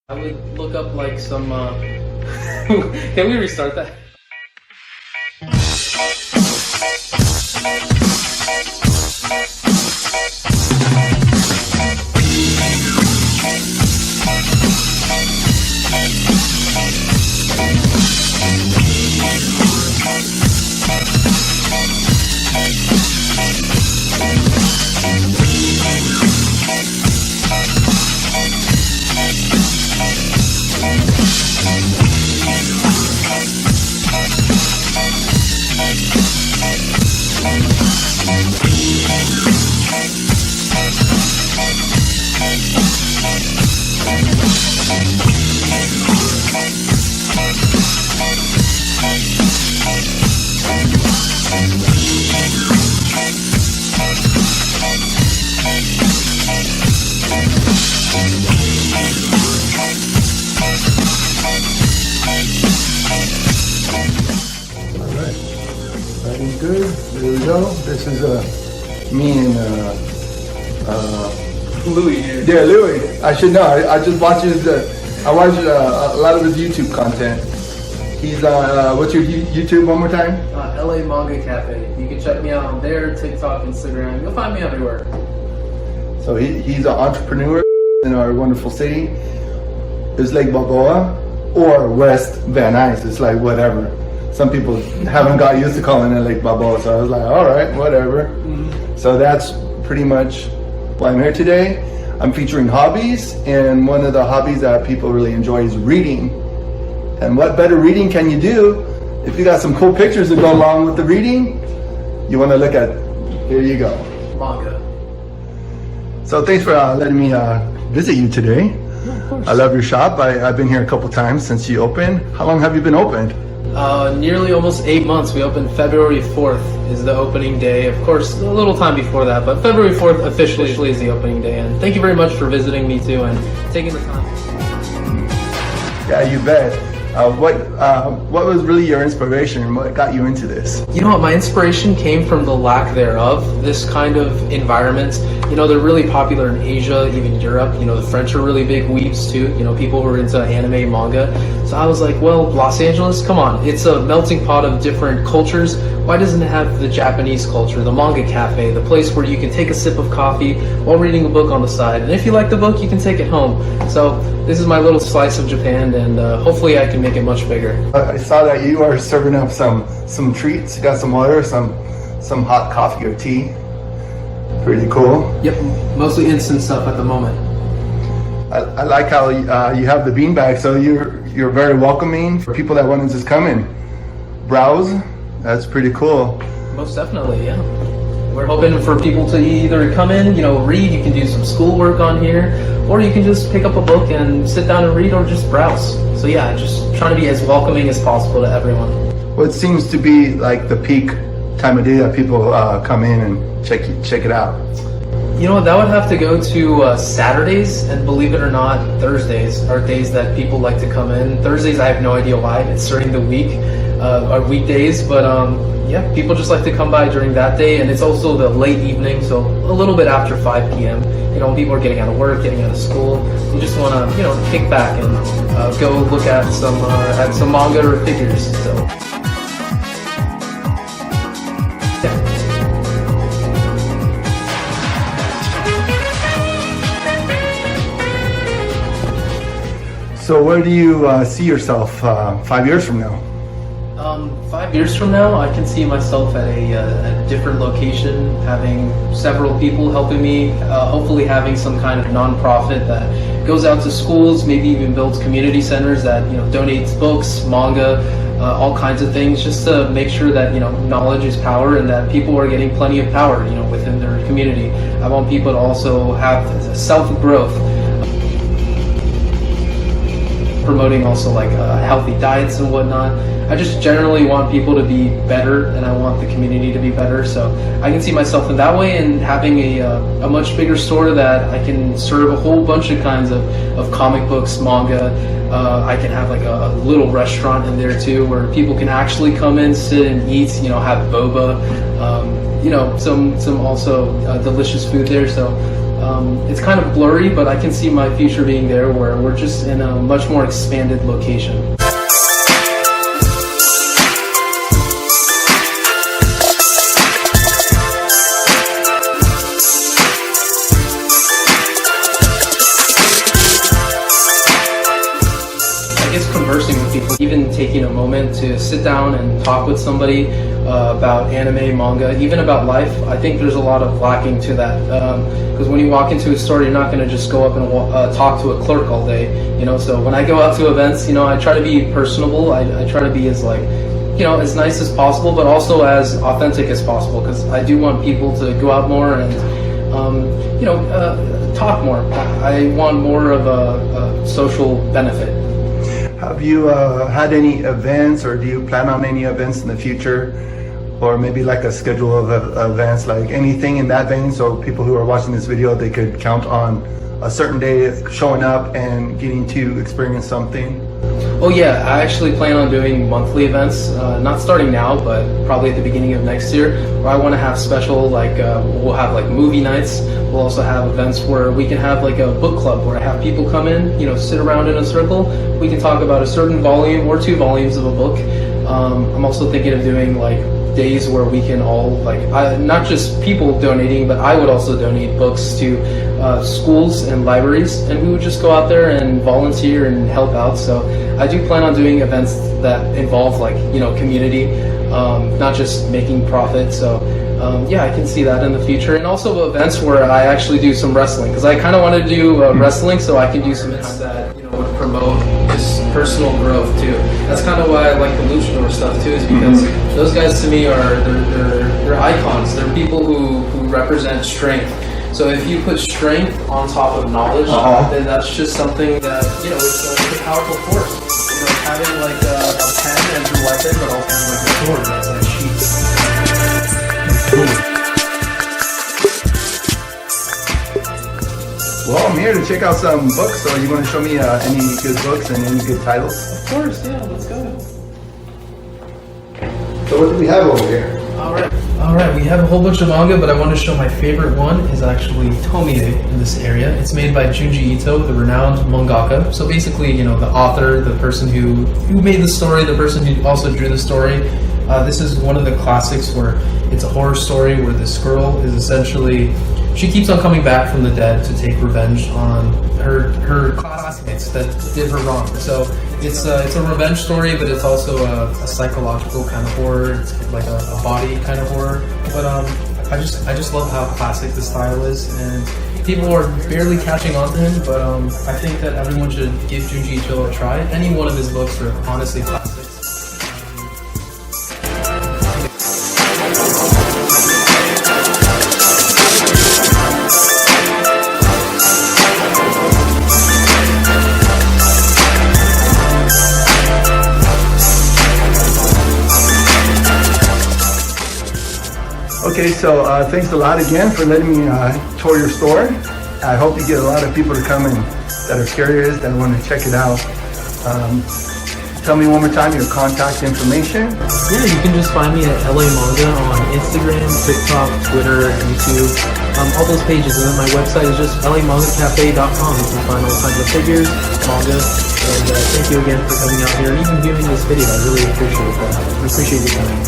I would look up like some, can we restart that? Good. There we go. This is me and Louis here. yeah, Louis. I should know. I just watch his. I watch a lot of his YouTube content. He's what's your YouTube one more time? LAmangaCafe. You can check me out on there, TikTok, Instagram. You'll find me everywhere. So he's an entrepreneur in our wonderful city. It's Lake Balboa or West Van Nuys. It's like whatever. Some people haven't got used to calling it Lake Balboa, so I was like, all right, whatever. So that's pretty much why I'm here today. I'm featuring hobbies, and one of the hobbies that people really enjoy is reading. And what better reading can you do if you got some cool pictures to go along with the reading? You want to look at, here you go. Manga. So thanks for letting me visit you today. Of course. I love your shop. I've been here a couple times since you opened. How long have you been opened? Nearly almost 8 months. We opened February 4th is the opening day. Of course, a little time before that, but February 4th officially is the opening day. And thank you very much for visiting me too and taking the time. Yeah, you bet. What was really your inspiration and what got you into this? You know what, my inspiration came from the lack thereof. This kind of environment, you know, they're really popular in Asia, even Europe. You know, the French are really big weebs too. You know, people who are into anime, manga. So I was like, well, Los Angeles, come on. It's a melting pot of different cultures. Why doesn't it have the Japanese culture, the manga cafe, the place where you can take a sip of coffee while reading a book on the side? And if you like the book, you can take it home. So this is my little slice of Japan, and hopefully I can make it much bigger. I saw that you are serving up some treats. You got some water, some hot coffee or tea. Pretty cool. Yep, mostly instant stuff at the moment. I like how you have the beanbag, so you're very welcoming for people that want to just come and browse. That's pretty cool. Most definitely, yeah. We're hoping for people to either come in, you know, read. You can do some schoolwork on here, or you can just pick up a book and sit down and read, or just browse. So yeah, just trying to be as welcoming as possible to everyone. What seems to be like the peak time of day that people come in and check it out? You know what, that would have to go to Saturdays, and believe it or not, Thursdays are days that people like to come in. Thursdays, I have no idea why. It's during the week, or weekdays, but yeah, people just like to come by during that day, and it's also the late evening, so a little bit after 5 p.m. You know, when people are getting out of work, getting out of school, you just want to, you know, kick back and go look at some manga or figures. So. Yeah. So where do you see yourself 5 years from now? 5 years from now, I can see myself at a different location, having several people helping me, hopefully having some kind of nonprofit that goes out to schools, maybe even builds community centers that, you know, donates books, manga, all kinds of things, just to make sure that, you know, knowledge is power and that people are getting plenty of power, you know, within their community. I want people to also have self-growth, promoting also like healthy diets and whatnot. I just generally want people to be better, and I want the community to be better. So I can see myself in that way, and having a much bigger store that I can serve a whole bunch of kinds of comic books, manga. I can have like a little restaurant in there too, where people can actually come in, sit and eat. You know, have boba. You know, some also delicious food there. So It's kind of blurry, but I can see my future being there where we're just in a much more expanded location. Conversing with people, even taking a moment to sit down and talk with somebody about anime, manga, even about life. I think there's a lot of lacking to that, because when you walk into a store, you're not going to just go up and talk to a clerk all day, so when I go out to events, I try to be personable. I try to be as as nice as possible, but also as authentic as possible, because I do want people to go out more and talk more. I want more of a social benefit. Have you had any events, or do you plan on any events in the future, or maybe like a schedule of events, like anything in that vein, so people who are watching this video, they could count on a certain day showing up and getting to experience something? Oh yeah, I actually plan on doing monthly events, not starting now, but probably at the beginning of next year, where I want to have special, we'll have movie nights. We'll also have events where we can have a book club where I have people come in, sit around in a circle. We can talk about a certain volume or 2 volumes of a book. I'm also thinking of doing days where we can all not just people donating, but I would also donate books to schools and libraries, and we would just go out there and volunteer and help out. So I do plan on doing events that involve community, not just making profit. So yeah, I can see that in the future, and also events where I actually do some wrestling, because I kind of want to do wrestling, so I can do some events that would promote just personal growth too. That's kind of why I like the luchador stuff too, is because those guys to me are they're icons. They're people who represent strength. So if you put strength on top of knowledge, then that's just something that it's a powerful force. Having a pen as your weapon, but also a sword as a sheath. Well, I'm here to check out some books, so you want to show me any good books and any good titles? Of course, yeah, let's go. So what do we have over here? Alright, we have a whole bunch of manga, but I want to show my favorite one is actually Tomie in this area. It's made by Junji Ito, the renowned mangaka. So basically, the author, the person who made the story, the person who also drew the story. This is one of the classics where it's a horror story where this girl is essentially, she keeps on coming back from the dead to take revenge on her classmates that did her wrong. So it's a revenge story, but it's also a psychological kind of horror. It's like a body kind of horror. But I just love how classic the style is, and people are barely catching on to him. But I think that everyone should give Junji Ito a try. Any one of his books are honestly classics. Okay, so thanks a lot again for letting me tour your store. I hope you get a lot of people to come in that are curious, that want to check it out. Tell me one more time your contact information. Yeah, you can just find me at LAManga on Instagram, TikTok, Twitter, YouTube. All those pages, and then my website is just LAmangaCafe.com. You can find all kinds of figures, manga, and thank you again for coming out here and even viewing this video. I really appreciate that. I appreciate you coming.